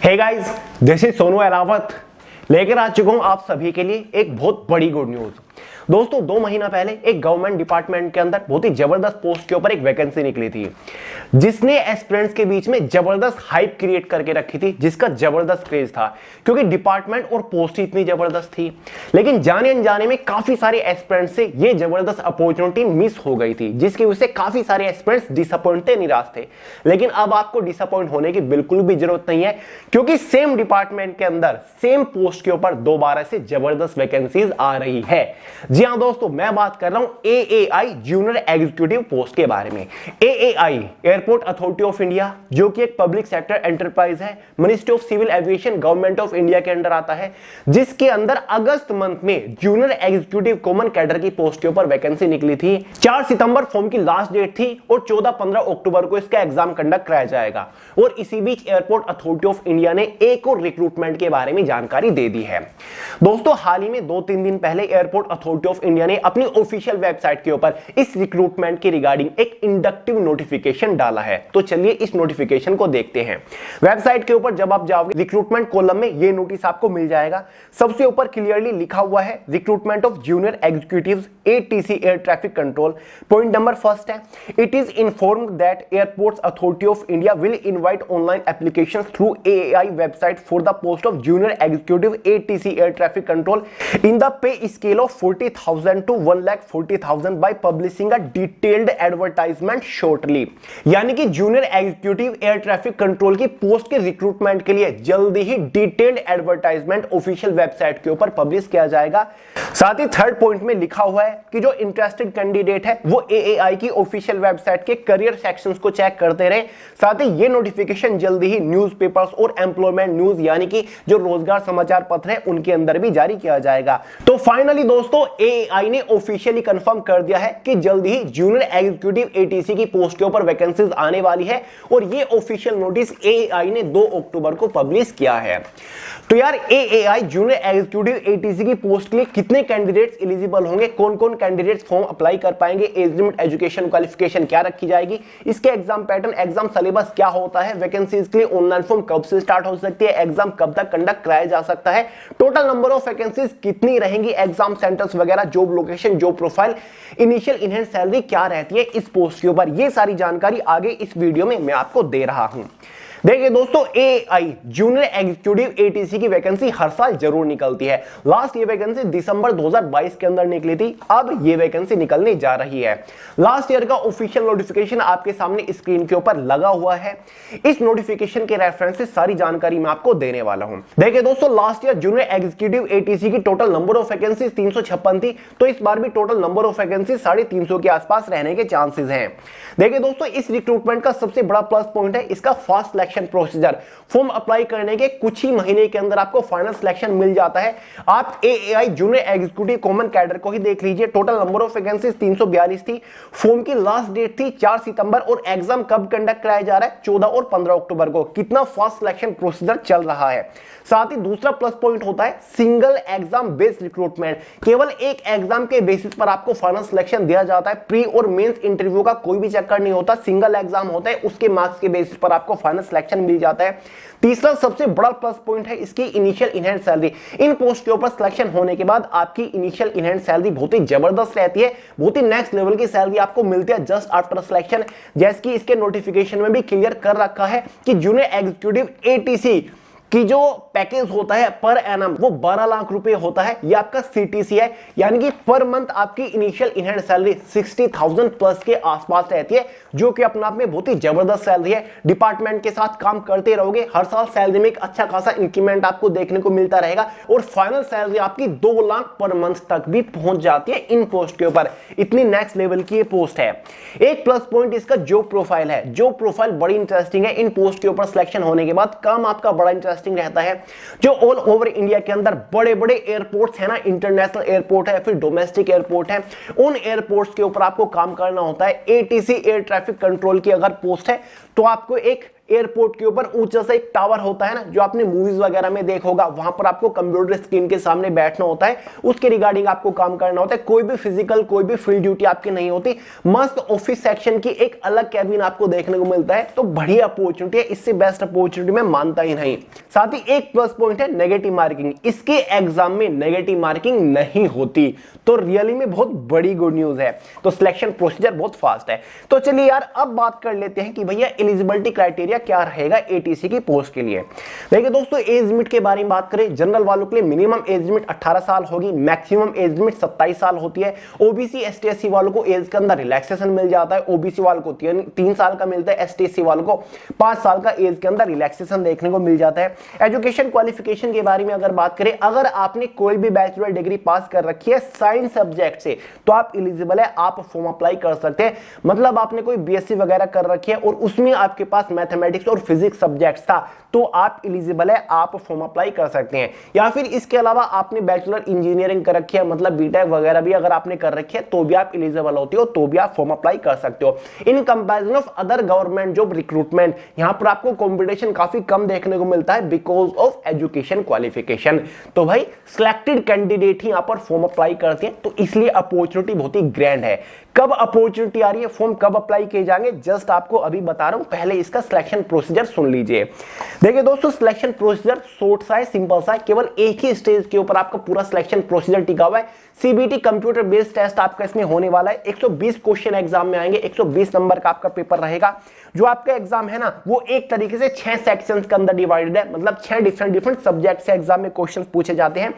Hey guys, this is Sonu Ahlawat लेकर आ चुका हूं आप सभी के लिए एक बहुत बड़ी गुड न्यूज। दोस्तों 2 महीना पहले एक गवर्नमेंट डिपार्टमेंट के अंदर बहुत ही जबरदस्त पोस्ट के ऊपर एक वैकेंसी निकली थी जिसने एस्पिरेंट्स के बीच में जबरदस्त हाइप क्रिएट करके रखी थी, जिसका जबरदस्त क्रेज था क्योंकि डिपार्टमेंट और पोस्ट ही इतनी जबरदस्त थी। लेकिन जाने अनजाने में काफी सारे एस्पिरेंट्स से ये जबरदस्त अपॉर्चुनिटी मिस हो गई थी, जिसकी वजह से काफी सारे एस्पिरेंट्स डिसअपॉइंट थे, निराश थे। लेकिन अब आपको डिसअपॉइंट होने की बिल्कुल भी जरूरत नहीं है क्योंकि सेम डिपार्टमेंट के अंदर सेम पोस्ट के ऊपर दोबारा से जबरदस्त वैकेंसीज आ रही है। जी हां दोस्तों, मैं बात कर रहा हूं एएआई जूनियर एग्जीक्यूटिव पोस्ट के बारे में। AAI Airport Authority of India, जो कि एक पब्लिक सेक्टर एंटरप्राइज है, ministry of civil aviation government of India के अंडर आता है, जिसके अंदर अगस्त मंथ में जूनियर एग्जीक्यूटिव कॉमन कैडर की पोस्ट के ऊपर वैकेंसी निकली थी। 4 सितंबर फॉर्म की लास्ट डेट थी और 14-15 अक्टूबर को इसका एग्जाम कंडक्ट कराया जाएगा। और इसी बीच एयरपोर्ट अथॉरिटी ऑफ इंडिया ने एक और रिक्रूटमेंट के बारे में जानकारी दे दी है। दोस्तों हाल ही में 2-3 दिन पहले एयरपोर्ट अथॉरिटी ऑफ इंडिया ने अपनी ऑफिशियल वेबसाइट के ऊपर इस रिक्रूटमेंट के रिगार्डिंग एक इंडक्टिव नोटिफिकेशन डाला है। तो चलिए इस नोटिफिकेशन को देखते हैं। वेबसाइट के ऊपर जब आप जाओगे रिक्रूटमेंट कॉलम में ये नोटिस आपको मिल जाएगा। सबसे ऊपर क्लियरली लिखा हुआ है recruitment of junior executives ATC air traffic control. Point number first है, it is informed that Airports Authority of India will invite online applications through AAI website for the post of junior executive ATC air traffic control in the pay scale of 40,000 to 1,40,000 by publishing a detailed advertisement shortly। यानी कि junior executive air traffic control की post के recruitment के लिए जल्दी ही detailed advertisement official website के ऊपर publish किया जाएगा। साथ ही थर्ड पॉइंट में लिखा हुआ है कि जो इंटरेस्टेड कैंडिडेट है वो एएआई की ऑफिशियल वेबसाइट के करियर सेक्शंस को चेक करते रहे। साथ ही ये नोटिफिकेशन जल्दी ही न्यूज़पेपर्स और एम्प्लॉयमेंट न्यूज यानी कि जो रोजगार समाचार पत्र है उनके अंदर भी जारी किया जाएगा। तो फाइनली दोस्तों एएआई ने ऑफिशियली कंफर्म कर दिया है कि जल्द ही जूनियर एग्जीक्यूटिव एटीसी की पोस्ट के ऊपर वैकेंसीज आने वाली है और ये ऑफिशियल नोटिस एएआई ने 2 अक्टूबर को पब्लिश किया है। तो यार एएआई जूनियर एग्जीक्यूटिव एटीसी की पोस्ट के लिए कितने कैंडिडेट्स एलिजिबल होंगे, कौन कौन कैंडिडेट्स फॉर्म अप्लाई कर पाएंगे, एज लिमिट, एजुकेशन क्वालिफिकेशन क्या रखी जाएगी, इसके एग्जाम पैटर्न, एग्जाम सिलेबस क्या होता है, वैकेंसीज के लिए ऑनलाइन फॉर्म कब से स्टार्ट हो सकती है, एग्जाम कब तक कंडक्ट कराया जा सकता है, टोटल नंबर ऑफ वैकेंसीज कितनी रहेंगी, एग्जाम सेंटर्स वगैरह, job location, job profile, initial enhance salary क्या रहती है इस पोस्ट के ऊपर, ये सारी जानकारी आगे इस वीडियो में मैं आपको दे रहा हूं। देखिए दोस्तों एआई जूनियर एग्जीक्यूटिव एटीसी की वैकेंसी हर साल जरूर निकलती है। लास्ट ये वैकेंसी दिसंबर 2022 के अंदर निकली थी, अब ये वैकेंसी निकलने जा रही है। लास्ट ईयर का ऑफिशियल नोटिफिकेशन आपके सामने स्क्रीन के ऊपर लगा हुआ है। इस नोटिफिकेशन के रेफरेंस से सारी जानकारी मैं आपको देने वाला हूं। देखिए दोस्तों last year junior executive ATC की टोटल नंबर ऑफ वैकेंसी 356 थी, तो इस बार भी टोटल नंबर ऑफ वैकेंसी 350 के आसपास रहने के चांसेस हैं। देखिए दोस्तों इस रिक्रूटमेंट का सबसे बड़ा प्लस पॉइंट है इसका fast selection procedure. Form apply करने के कुछ ही महीने के अंदर आपको फाइनल सिलेक्शन मिल जाता है। आप AAI junior executive common cadre को ही देख लीजिए, टोटल नंबर ऑफ वैकेंसीज 342 थी, फॉर्म की लास्ट डेट थी 4 सितंबर और एग्जाम कब कंडक्ट कराया जा रहा है 14 और 15 अक्टूबर को। कितना फास्ट सिलेक्शन प्रोसीजर चल रहा है। साथ ही दूसरा प्लस पॉइंट होता है सिंगल एग्जाम बेस्ड रिक्रूटमेंट। केवल एक एग्जाम के बेसिस पर आपको फाइनल सिलेक्शन दिया जाता है। प्री और मेंस इंटरव्यू का कोई भी चक्कर नहीं होता, सिंगल एग्जाम होता है, उसके मार्क्स के बेसिस पर आपको फाइनल सिलेक्शन मिल जाता है। तीसरा सबसे बड़ा प्लस पॉइंट है इसकी इनिशियल इनहेंस सैलरी। इन पोस्ट के ऊपर सिलेक्शन होने के बाद आपकी इनिशियल इनहेंस सैलरी बहुत ही जबरदस्त रहती है, बहुत ही नेक्स्ट लेवल की सैलरी आपको मिलती है जस्ट आफ्टर सिलेक्शन। जैसे कि इसके नोटिफिकेशन में भी क्लियर कर रखा है कि जूनियर एग्जीक्यूटिव एटीसी कि जो पैकेज होता है पर एनम वो 12 लाख रुपए होता है। ये आपका सीटीसी है, यानी कि पर मंथ आपकी इनिशियल इनहेंस सैलरी 60,000 प्लस के आसपास रहती है, जो कि अपने आप में बहुत ही जबरदस्त सैलरी है। डिपार्टमेंट के साथ काम करते रहोगे, हर साल सैलरी में एक अच्छा खासा इंक्रीमेंट आपको देखने को मिलता रहेगा और फाइनल सैलरी आपकी 2 लाख पर मंथ तक भी पहुंच जाती है इन पोस्ट के ऊपर। इतनी नेक्स्ट लेवल की ये पोस्ट है। एक प्लस पॉइंट इसका जॉब प्रोफाइल है। जॉब प्रोफाइल बड़ी इंटरेस्टिंग है। इन पोस्ट के ऊपर सिलेक्शन होने के बाद काम आपका बड़ा इंटरेस्टिंग रहता है। जो ऑल ओवर इंडिया के अंदर बड़े बड़े एयरपोर्ट्स है ना, इंटरनेशनल एयरपोर्ट है, फिर डोमेस्टिक एयरपोर्ट है, उन एयरपोर्ट्स के ऊपर आपको काम करना होता है। एटीसी एयर ट्रैफिक कंट्रोल की अगर पोस्ट है तो आपको एक एयरपोर्ट के ऊपर ऊंचा सा एक टावर होता है ना, जो आपने मूवीज वगैरह में देखा होगा, वहां पर आपको कंप्यूटर स्क्रीन के सामने बैठना होता है, उसके रिगार्डिंग आपको काम करना होता है, कोई भी फिजिकल कोई भी फील्ड ड्यूटी आपकी नहीं होती, मस्त ऑफिस सेक्शन की एक अलग कैबिन आपको देखने को मिलता है। तो बढ़िया अपॉर्चुनिटी है, इससे बेस्ट अपॉर्चुनिटी मैं मानता ही नहीं। साथ ही एक प्लस पॉइंट है नेगेटिव मार्किंग, इसके एग्जाम में नेगेटिव मार्किंग नहीं होती, तो रियली में बहुत बड़ी गुड न्यूज है। तो सिलेक्शन प्रोसीजर बहुत फास्ट है। तो चलिए यार अब बात कर लेते हैं कि भैया एलिजिबिलिटी क्राइटेरिया क्या रहेगा एटीसी की पोस्ट के लिए। देखिए दोस्तों, एज लिमिट के बारे में बात करें, जनरल वालों के लिए मिनिमम एज लिमिट 18 साल होगी, मैक्सिमम एज लिमिट 27 साल होती है। ओबीसी एसटी एससी वालों को एज के अंदर रिलैक्सेशन मिल जाता है, ओबीसी वालों को 3 साल का मिलता है, एसटी एससी वालों को 5 साल का एज के अंदर रिलैक्सेशन देखने को मिल जाता है। एजुकेशन क्वालिफिकेशन के बारे में अगर बात करें, अगर आपने कोई भी बैचलर डिग्री पास कर रखी है साइंस सब्जेक्ट से तो आप एलिजिबल है, आप फॉर्म अप्लाई कर सकते हैं। मतलब आपने कोई बीएससी वगैरह कर रखी है और उसमें आपके पास मैथमेटिक्स और फिजिक्स सब्जेक्ट था तो आप एलिजिबल है, आप फॉर्म अप्लाई कर सकते हैं। या फिर इसके अलावा आपने बैचलर इंजीनियरिंग कर रखी है, मतलब बीटेक वगैरह भी अगर आपने कर रखी है तो भी आप एलिजिबल होते हो, तो भी आप फॉर्म अप्लाई कर सकते हो। In comparison of other government job recruitment, यहां पर आपको कंपटीशन काफी कम देखने को मिलता है बिकॉज ऑफ एजुकेशन क्वालिफिकेशन। तो भाई सिलेक्टेड कैंडिडेट ही यहां पर फॉर्म अप्लाई करते हैं, तो इसलिए अपॉर्चुनिटी बहुत ही ग्रैंड है। कब अपॉर्चुनिटी आ रही है, फॉर्म कब अप्लाई किए जाएंगे, जस्ट आपको अभी बता रहा हूं, पहले इसका सिलेक्शन प्रोसीजर सुन लीजिए। देखिए दोस्तों, सिलेक्शन प्रोसीजर शॉर्ट सा है, सिंपल सा है, केवल एक ही स्टेज के ऊपर आपका पूरा सिलेक्शन प्रोसीजर टिका हुआ है। सीबीटी कंप्यूटर बेस्ड टेस्ट आपका इसमें होने वाला है। 120 क्वेश्चन एग्जाम में आएंगे, 120 नंबर का आपका पेपर रहेगा। जो आपका एग्जाम है ना, वो एक तरीके से 6 सेक्शंस के अंदर डिवाइडेड है, मतलब 6 डिफरेंट सब्जेक्ट से एग्जाम में क्वेश्चन पूछे जाते हैं।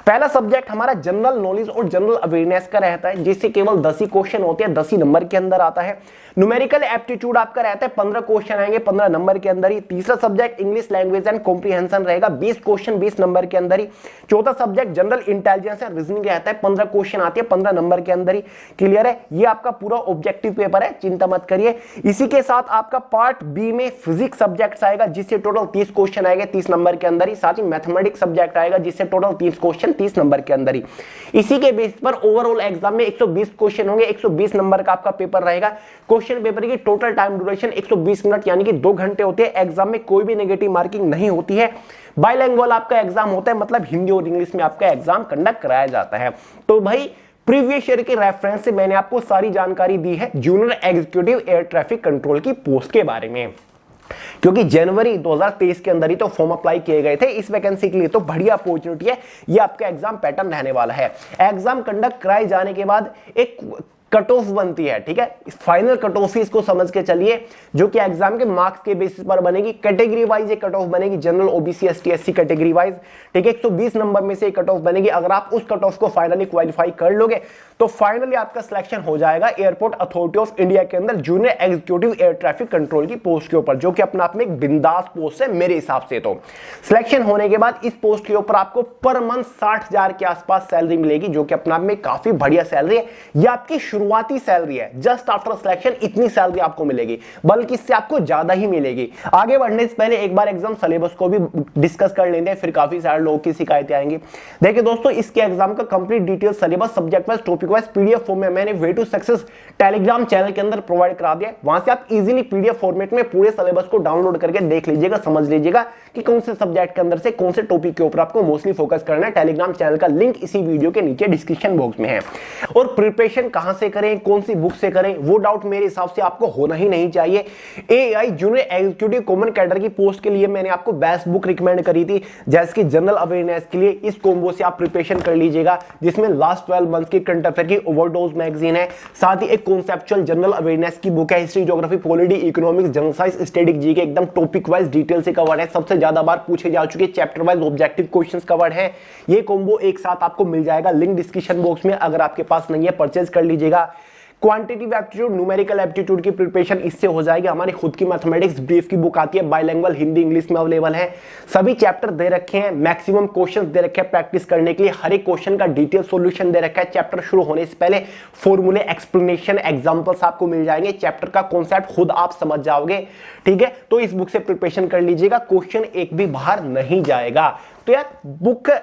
पहला सब्जेक्ट हमारा जनरल नॉलेज और जनरल अवेयरनेस का रहता है, जिससे केवल 10 ही क्वेश्चन होते हैं, 10 ही नंबर के अंदर आता है। न्यूमेरिकल एप्टीट्यूड आपका रहता है, 15 क्वेश्चन आएंगे 15 नंबर के अंदर ही। तीसरा subject English language and comprehension रहेगा, 20 क्वेश्चन 20 नंबर के अंदर ही। चौथा subject general intelligence and reasoning रहता है, 15 क्वेश्चन आते हैं 15 नंबर के अंदर ही। क्लियर है, ये आपका पूरा ऑब्जेक्टिव पेपर है, चिंता मत करिए। इसी के साथ आपका पार्ट बी में फिजिक्स सब्जेक्ट आएगा, जिससे टोटल 30 क्वेश्चन आएंगे 30 नंबर के अंदर ही। साथ ही मैथमेटिक्स सब्जेक्ट आएगा, जिससे टोटल 30 क्वेश्चन 30 नंबर के अंदर ही। इसी के बेस पर ओवरऑल एग्जाम में 120 क्वेश्चन होंगे, 120 नंबर का आपका पेपर रहेगा। क्वेश्चन पेपर की टोटल टाइम ड्यूरेशन 120 मिनट यानी कि 2 घंटे होते हैं। एग्जाम में कोई भी नेगेटिव मार्किंग नहीं होती है। बाइलिंगुअल आपका एग्जाम होता है, मतलब हिंदी और इंग्लिश में आपका एग्जाम कंडक्ट कराया जाता है। तो भाई प्रीवियस ईयर के रेफरेंस से मैंने आपको सारी जानकारी दी है junior executive air traffic control की पोस्ट के बारे में, क्योंकि जनवरी 2023 के अंदर ही तो फॉर्म अप्लाई किए गए थे इस वैकेंसी के लिए। तो बढ़िया अपॉर्चुनिटी है, ये आपका एग्जाम पैटर्न रहने वाला है। एग्जाम कंडक्ट कराए जाने के बाद एक कट ऑफ बनती है, ठीक है, फाइनल कट ऑफ इसको समझ के चलिए, जो कि एग्जाम के मार्क्स के बेसिस पर बनेगी। कैटेगरी वाइज ये कट ऑफ बनेगी, general OBC ST SC category wise, ठीक है। 120 नंबर में से कट ऑफ बनेगी। अगर आप उस कट ऑफ को फाइनली क्वालिफाई कर लोगे तो फाइनली आपका सिलेक्शन हो जाएगा एयरपोर्ट अथॉरिटी ऑफ इंडिया के अंदर junior executive air traffic control की पोस्ट के ऊपर, जो कि अपने आप में एक बिंदास पोस्ट है मेरे हिसाब से। तो सिलेक्शन होने के बाद इस पोस्ट के ऊपर आपको पर मंथ 60,000 के आसपास सैलरी मिलेगी, जो कि अपने आप में काफी बढ़िया सैलरी है। ये आपकी शुरुआती सैलरी है, जस्ट आफ्टर सिलेक्शन इतनी सैलरी आपको मिलेगी, बल्कि इससे आपको ज्यादा ही मिलेगी। आगे बढ़ने से पहले एक बार एग्जाम सिलेबस को भी डिस्कस कर लेंगे, फिर काफी सारे लोगों की शिकायतें आएंगी। देखिए दोस्तों, इसके एग्जाम का complete detail syllabus subject wise topic wise PDF form में मैंने way to success Telegram channel के अंदर प्रोवाइड करा दिया। वहां से आप इजीली पीडीएफ फॉर्मेट में पूरे सिलेबस को डाउनलोड करके देख लीजिएगा, समझ लीजिएगा कि कौन से सब्जेक्ट के अंदर से कौन से टॉपिक के ऊपर आपको मोस्टली फोकस करना है। टेलीग्राम चैनल का लिंक इसी वीडियो के नीचे डिस्क्रिप्शन बॉक्स में है। और प्रिपरेशन कहां से करें, कौन सी बुक से करें, वो डाउट मेरे हिसाब से आपको होना ही नहीं चाहिए। AI junior executive common cadre की पोस्ट के लिए मैंने आपको बेस्ट बुक रिकमेंड करी थी, जैसे कि जनरल अवेयरनेस के लिए इस कॉम्बो से आप प्रिपरेशन कर लीजिएगा, जिसमें लास्ट 12 मंथ की करंट अफेयर की ओवरडोज मैगजीन है। साथ ही एक कॉन्सेप्चुअल जनरल अवेयरनेस की बुक है, history geography polity economics general science static G के एकदम टॉपिक वाइज डिटेल से कवर्ड है, सबसे ज्यादा बार पूछे जा चुके chapter wise objective questions covered है। ये कॉम्बो एक साथ आपको मिल जाएगा, लिंक डिस्क्रिप्शन बॉक्स में, अगर आपके पास नहीं है परचेज कर लीजिएगा। क्वांटिटेटिव एप्टीट्यूड न्यूमेरिकल एप्टीट्यूड की प्रिपरेशन इससे हो जाएगी। हमारी खुद की मैथमेटिक्स ब्रीफ की बुक आती है, बाइलिंगुअल हिंदी इंग्लिश में अवेलेबल है। सभी चैप्टर दे रखे हैं, मैक्सिमम क्वेश्चंस दे रखे हैं प्रैक्टिस करने के लिए, हर एक क्वेश्चन का डिटेल सॉल्यूशन दे रखा है। चैप्टर शुरू होने से पहले फॉर्मूले, एक्सप्लेनेशन, एग्जांपल्स आपको मिल जाएंगे, चैप्टर का कॉन्सेप्ट खुद आप समझ जाओगे, ठीक है। तो इस बुक से प्रिपरेशन कर लीजिएगा, क्वेश्चन एक भी बाहर नहीं जाएगा। तो यार बुक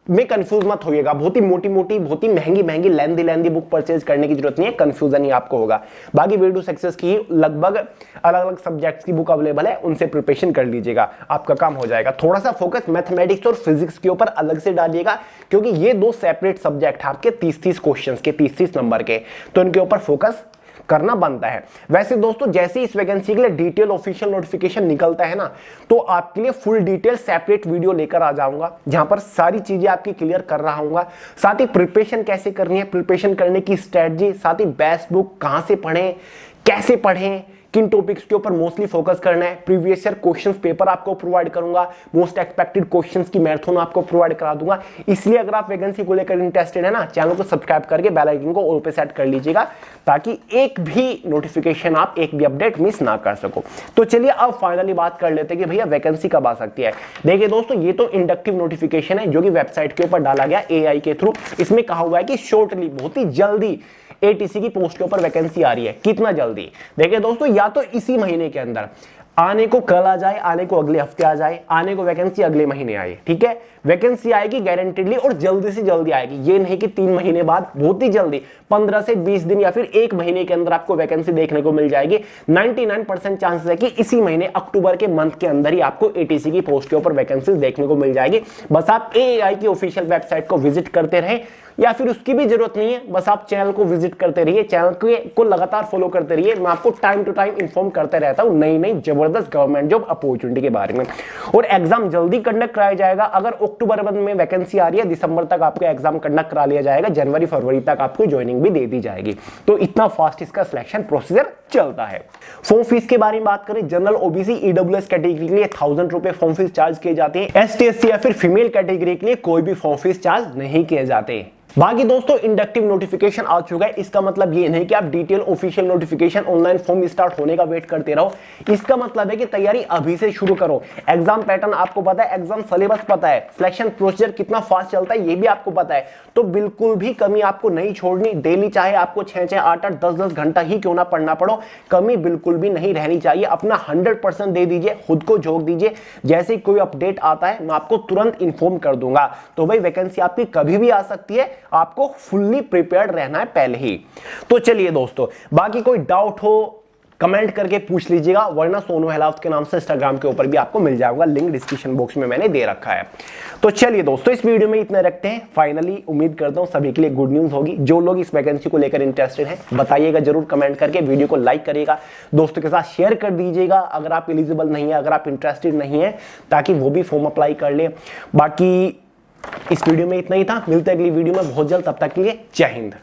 में कंफ्यूज मत होइएगा। बहुत ही मोटी मोटी, बहुत ही महंगी महंगी लेंदी बुक परचेज करने की जरूरत नहीं है, कंफ्यूजन ही आपको होगा। बाकी वे टू सक्सेस की लगभग अलग अलग सब्जेक्ट्स की बुक अवेलेबल है, उनसे प्रिपरेशन कर लीजिएगा, आपका काम हो जाएगा। थोड़ा सा फोकस मैथमेटिक्स और फिजिक्स के ऊपर अलग से डालिएगा, क्योंकि ये दो सेपरेट सब्जेक्ट है आपके 30-30 क्वेश्चंस के, 30-30 नंबर के, तो इनके ऊपर फोकस करना बनता है। वैसे दोस्तों जैसे इस वैकेंसी के लिए डिटेल ऑफिशियल नोटिफिकेशन निकलता है ना, तो आपके लिए फुल डिटेल सेपरेट वीडियो लेकर आ जाऊंगा, जहां पर सारी चीजें आपकी क्लियर कर रहा हूंगा। साथ ही प्रिपरेशन कैसे करनी है, प्रिपरेशन करने की स्ट्रेटजी, साथ ही बेस्ट बुक कहां से पढ़ें, कैसे पढ़ें, किन टॉपिक्स के ऊपर मोस्टली फोकस करना है, प्रीवियस ईयर क्वेश्चंस पेपर आपको प्रोवाइड करूंगा, मोस्ट एक्सपेक्टेड क्वेश्चंस की मैराथन आपको प्रोवाइड करा दूंगा। इसलिए अगर आप वैकेंसी को लेकर इंटरेस्टेड है ना, चैनल को सब्सक्राइब करके बेल आइकन को ऑल पे सेट कर लीजिएगा, ताकि एक भी नोटिफिकेशन, आप एक भी अपडेट मिस ना कर सको। तो चलिए अब फाइनली बात कर लेते हैं कि भैया वैकेंसी कब आ सकती है। देखिए दोस्तों, ये तो इंडक्टिव नोटिफिकेशन है जो कि वेबसाइट के ऊपर डाला गया AI के थ्रू। इसमें कहा हुआ है कि शॉर्टली, बहुत ही जल्दी ATC की पोस्ट के ऊपर वैकेंसी आ रही है। कितना जल्दी? देखिए दोस्तों, या तो इसी महीने के अंदर, आने को कल आ जाए, आने को अगले हफ्ते आ जाए, आने को वैकेंसी अगले महीने आए, ठीक है। वैकेंसी आएगी गारंटेडली और जल्दी से जल्दी आएगी, ये नहीं कि 3 महीने बाद, बहुत ही जल्दी 15 से 20 दिन या फिर 1 महीने के अंदर आपको वैकेंसी देखने को मिल जाएगी। 99% चांसेस है कि इसी महीने अक्टूबर के मंथ के अंदर ही आपको ATC की पोस्ट के ऊपर वैकेंसी देखने को मिल जाएगी। बस आप AI की ऑफिशियल वेबसाइट को विजिट करते रहें, या फिर उसकी भी जरूरत नहीं है, बस आप चैनल को विजिट करते रहिए, चैनल को लगातार फॉलो करते रहिए। मैं आपको टाइम टू टाइम इन्फॉर्म करते रहता हूं नई नई जबरदस्त गवर्नमेंट जॉब अपॉर्चुनिटी के बारे में। और एग्जाम जल्दी कंडक्ट कराया जाएगा। अगर अक्टूबर में वैकेंसी आ रही है, दिसंबर तक आपका एग्जाम कंडक्ट करा लिया जाएगा, जनवरी फरवरी तक आपको ज्वाइनिंग भी दे दी जाएगी। तो इतना फास्ट इसका सिलेक्शन प्रोसीजर चलता है। फॉर्म फीस के बारे में बात करें, जनरल OBC EWS कैटेगरी के लिए 1000 रुपए फॉर्म फीस चार्ज किए जाते हैं। ST SC या फिर फीमेल कैटेगरी के लिए कोई भी फॉर्म फीस चार्ज नहीं किए जाते। बाकी दोस्तों इंडक्टिव नोटिफिकेशन आ चुका है, इसका मतलब ये नहीं कि आप detail official notification online form start होने का वेट करते रहो। इसका मतलब है कि तैयारी अभी से शुरू करो। एग्जाम पैटर्न आपको पता है, एग्जाम सिलेबस पता है, सिलेक्शन प्रोसीजर कितना फास्ट चलता है ये भी आपको पता है। तो बिल्कुल भी कमी आपको नहीं छोड़नी। डेली चाहे आपको 6-6, 8-8, 10-10 घंटा ही क्यों ना पढ़ना पड़ो, कमी बिल्कुल भी नहीं रहनी चाहिए। अपना 100% दे दीजिए, खुद को झोंक दीजिए। जैसे ही कोई अपडेट आता है मैं आपको तुरंत इन्फॉर्म कर दूंगा। तो भाई वैकेंसी आपकी कभी भी आ सकती है, आपको फुल्ली प्रिपेयर्ड रहना है पहले ही। तो चलिए दोस्तों, बाकी कोई डाउट हो कमेंट करके पूछ लीजिएगा, वरना सोनू हेलावत के नाम से इंस्टाग्राम के ऊपर भी आपको मिल जाएगा, लिंक डिस्क्रिप्शन बॉक्स में मैंने दे रखा है। तो चलिए दोस्तों, इस वीडियो में इतना रखते हैं। फाइनली उम्मीद करता हूं सभी के लिए गुड न्यूज होगी। जो लोग इस वैकेंसी को लेकर इंटरेस्टेड हैं बताइएगा जरूर कमेंट करके, वीडियो को लाइक करिएगा, दोस्तों के साथ शेयर कर दीजिएगा अगर आप एलिजिबल नहीं है, अगर आप इंटरेस्टेड नहीं है, ताकि वो भी फॉर्म अप्लाई कर ले। बाकी इस वीडियो में इतना ही था, मिलते हैं अगली वीडियो में बहुत जल्द, तब तक के लिए जय हिंद।